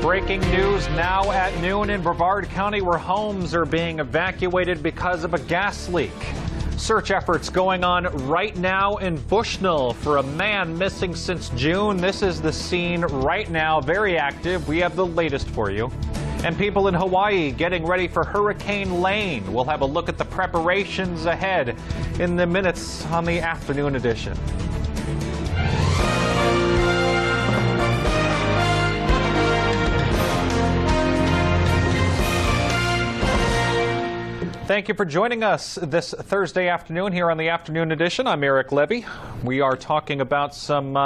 Breaking news now at noon in Brevard County, where homes are being evacuated because of a gas leak. Search efforts going on right now in Bushnell for a man missing since June. This is the scene right now, very active. We have the latest for you. And people in Hawaii getting ready for Hurricane Lane. We'll have a look at the preparations ahead in the minutes on the afternoon edition. Thank you for joining us this Thursday afternoon here on the Afternoon Edition. I'm Eric Levy. We are talking about some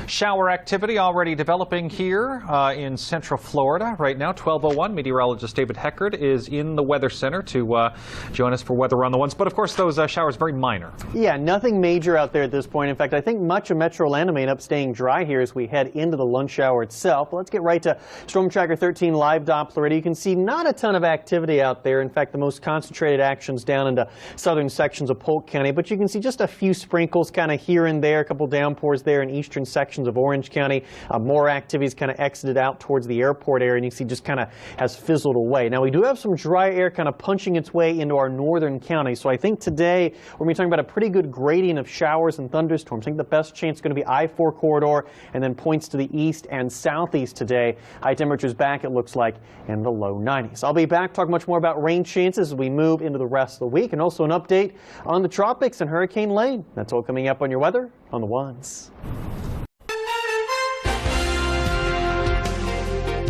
shower activity already developing here in Central Florida. Right now, 12:01, meteorologist David Heckard is in the Weather Center to join us for Weather on the Ones. But of course, those showers very minor. Yeah, nothing major out there at this point. In fact, I think much of Metro Atlanta may end up staying dry here as we head into the lunch hour itself. But let's get right to Storm Tracker 13 live Doppler radar. You can see not a ton of activity out there. In fact, the most concentrated actions down into southern sections of Polk County, but you can see just a few sprinkles kind of here and there, a couple downpours there in eastern sections of Orange County. More activities kind of exited out towards the airport area, and you can see just kind of has fizzled away. Now we do have some dry air kind of punching its way into our northern counties, so I think today we're going to be talking about a pretty good gradient of showers and thunderstorms. I think the best chance is going to be I-4 corridor and then points to the east and southeast today. High temperatures back, it looks like, in the low 90s. I'll be back talking much more about rain chances as we move into the rest of the week, and also an update on the tropics and Hurricane Lane. That's all coming up on your weather on the Ones.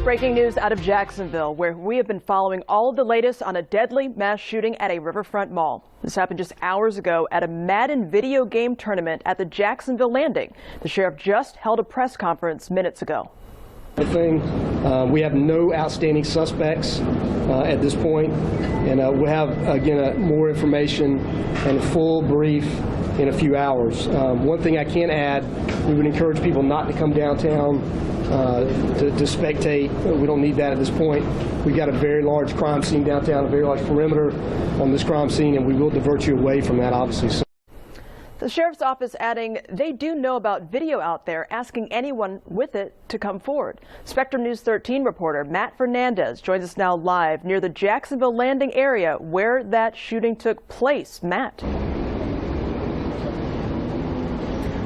Breaking news out of Jacksonville, where we have been following all of the latest on a deadly mass shooting at a riverfront mall. This happened just hours ago at a Madden video game tournament at the Jacksonville Landing. The sheriff just held a press conference minutes ago. We have no outstanding suspects at this point, and we'll have, again, more information and a full brief in a few hours. One thing I can add, we would encourage people not to come downtown to spectate. We don't need that at this point. We've got a very large crime scene downtown, a very large perimeter on this crime scene, and we will divert you away from that, obviously. The sheriff's office adding they do know about video out there, asking anyone with it to come forward. Spectrum News 13 reporter Matt Fernandez joins us now live near the Jacksonville Landing area where that shooting took place. Matt.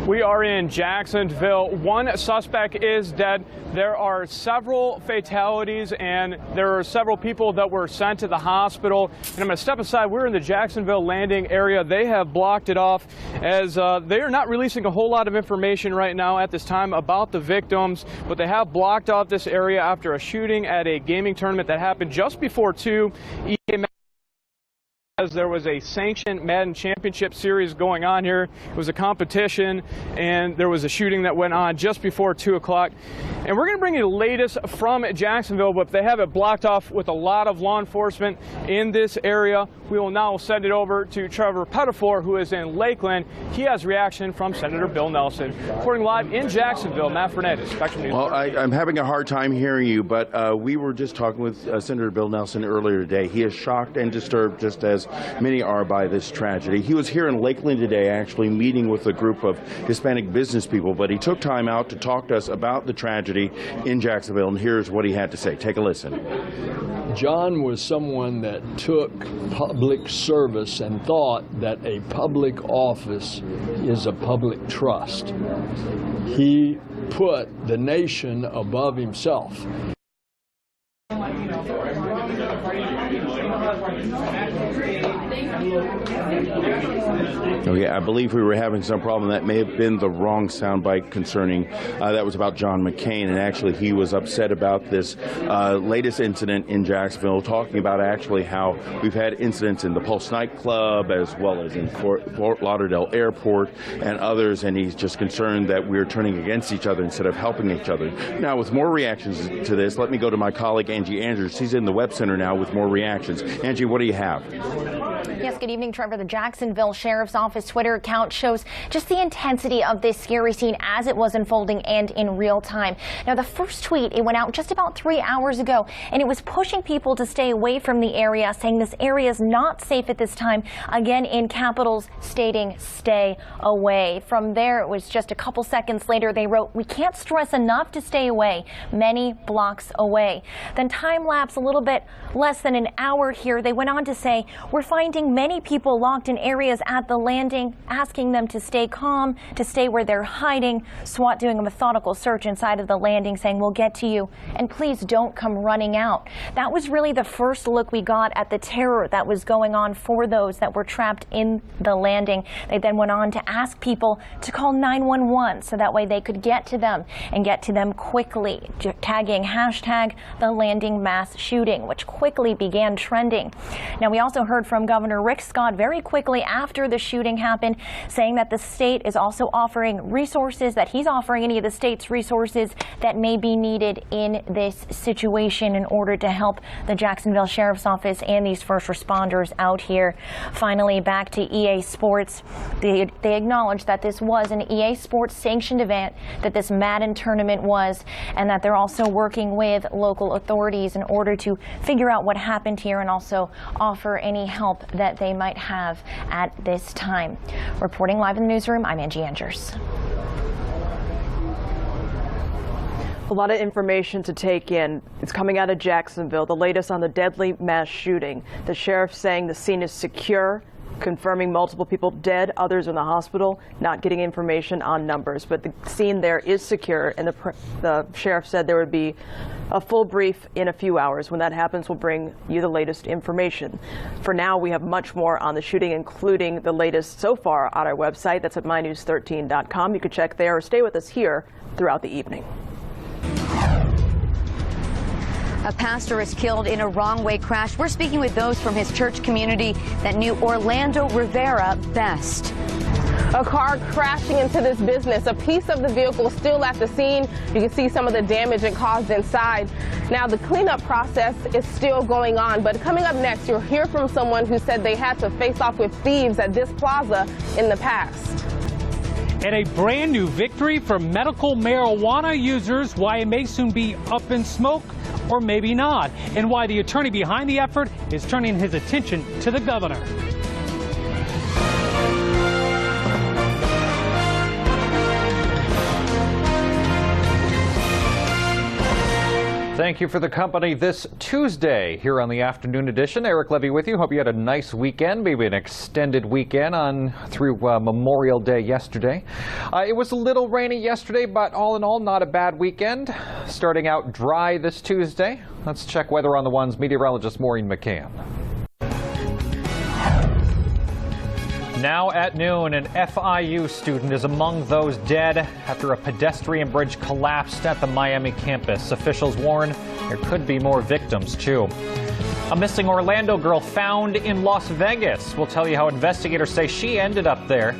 We are in Jacksonville. One suspect is dead. There are several fatalities, and there are several people that were sent to the hospital. And I'm going to step aside. We're in the Jacksonville Landing area. They have blocked it off as they are not releasing a whole lot of information right now at this time about the victims, but they have blocked off this area after a shooting at a gaming tournament that happened just before 2. There was a sanctioned Madden Championship Series going on here. It was a competition, and there was a shooting that went on just before 2 o'clock. And we're going to bring you the latest from Jacksonville, but they have it blocked off with a lot of law enforcement in this area. We will now send it over to Trevor Pettifor, who is in Lakeland. He has reaction from Senator Bill Nelson. Reporting live in Jacksonville, Matt Fernandez, Spectrum News. Well, I'm having a hard time hearing you, but we were just talking with Senator Bill Nelson earlier today. He is shocked and disturbed, just as many are, by this tragedy. He was here in Lakeland today actually meeting with a group of Hispanic business people, but he took time out to talk to us about the tragedy in Jacksonville, and here's what he had to say. Take a listen. John was someone that took public service and thought that a public office is a public trust. He put the nation above himself. Okay, I believe we were having some problem. That may have been the wrong soundbite concerning, that was about John McCain, and actually he was upset about this latest incident in Jacksonville, talking about actually how we've had incidents in the Pulse nightclub as well as in Fort Lauderdale Airport and others, and he's just concerned that we're turning against each other instead of helping each other. Now, with more reactions to this, let me go to my colleague Angie Andrews. She's in the Web Center now with more reactions. Angie, what do you have? Yes, good evening, Trevor. The Jacksonville Sheriff's Office Twitter account shows just the intensity of this scary scene as it was unfolding and in real time. Now, the first tweet, it went out just about 3 hours ago, and it was pushing people to stay away from the area, saying this area is not safe at this time. Again, in capitals stating stay away. From there, it was just a couple seconds later, they wrote, "We can't stress enough to stay away, many blocks away." Then time lapse a little bit less than an hour here. They went on to say, "We're finding many people locked in areas at the landing, asking them to stay calm, to stay where they're hiding. SWAT doing a methodical search inside of the landing, saying we'll get to you, and please don't come running out." That was really the first look we got at the terror that was going on for those that were trapped in the landing. They then went on to ask people to call 911 so that way they could get to them and get to them quickly, tagging hashtag the landing mass shooting, which quickly began trending. Now, we also heard from Governor Rick Scott very quickly after the shooting happened, saying that the state is also offering resources, that he's offering any of the state's resources that may be needed in this situation in order to help the Jacksonville Sheriff's Office and these first responders out here. Finally, back to EA Sports. They acknowledged that this was an EA Sports sanctioned event, that this Madden tournament was, and that they're also working with local authorities in order to figure out what happened here and also offer any help that they might have at this time. Reporting live in the newsroom, I'm Angie Andrews. A lot of information to take in. It's coming out of Jacksonville, the latest on the deadly mass shooting. The sheriff saying the scene is secure, confirming multiple people dead, others in the hospital, not getting information on numbers. But the scene there is secure, and the sheriff said there would be a full brief in a few hours. When that happens, we'll bring you the latest information. For now, we have much more on the shooting, including the latest so far on our website. That's at mynews13.com. You can check there or stay with us here throughout the evening. A pastor is killed in a wrong-way crash. We're speaking with those from his church community that knew Orlando Rivera best. A car crashing into this business. A piece of the vehicle still at the scene. You can see some of the damage it caused inside. Now, the cleanup process is still going on, but coming up next, you'll hear from someone who said they had to face off with thieves at this plaza in the past. And a brand new victory for medical marijuana users, why it may soon be up in smoke or maybe not, and why the attorney behind the effort is turning his attention to the governor. Thank you for the company this Tuesday here on the Afternoon Edition. Eric Levy with you. Hope you had a nice weekend, maybe an extended weekend on through Memorial Day yesterday. It was a little rainy yesterday, but all in all, not a bad weekend. Starting out dry this Tuesday. Let's check weather on the ones. Meteorologist Maureen McCann. Now at noon, an FIU student is among those dead after a pedestrian bridge collapsed at the Miami campus. Officials warn there could be more victims, too. A missing Orlando girl found in Las Vegas. We'll tell you how investigators say she ended up there.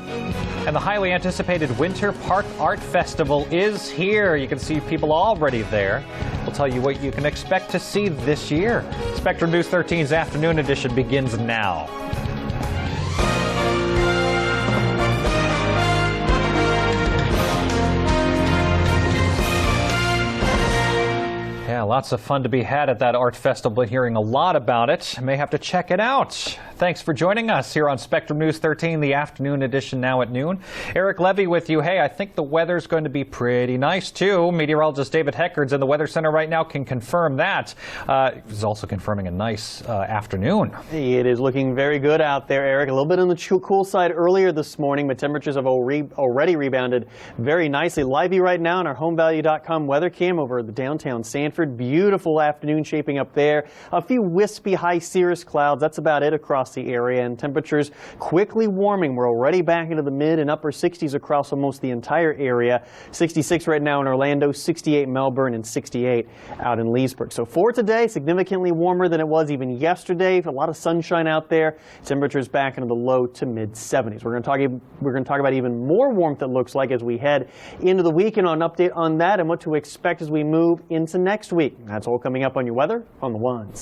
And the highly anticipated Winter Park Art Festival is here. You can see people already there. We'll tell you what you can expect to see this year. Spectrum News 13's Afternoon Edition begins now. Yeah, lots of fun to be had at that art festival. Hearing a lot about it. May have to check it out. Thanks for joining us here on Spectrum News 13, the Afternoon Edition now at noon. Eric Levy with you. Hey, I think the weather's going to be pretty nice, too. Meteorologist David Heckard's in the Weather Center right now can confirm that. He's also confirming a nice afternoon. It is looking very good out there, Eric. A little bit on the cool side earlier this morning, but temperatures have already rebounded very nicely. Lively right now on our HomeValue.com weather cam over the downtown Sanford. Beautiful afternoon shaping up there. A few wispy high cirrus clouds. That's about it across the area, and temperatures quickly warming. We're already back into the mid and upper 60s across almost the entire area. 66 right now in Orlando, 68 in Melbourne, and 68 out in Leesburg. So for today, significantly warmer than it was even yesterday. A lot of sunshine out there. Temperatures back into the low to mid 70s. We're going to talk about even more warmth, it looks like, as we head into the weekend. On an update on that and what to expect as we move into next week. That's all coming up on your weather on the ones.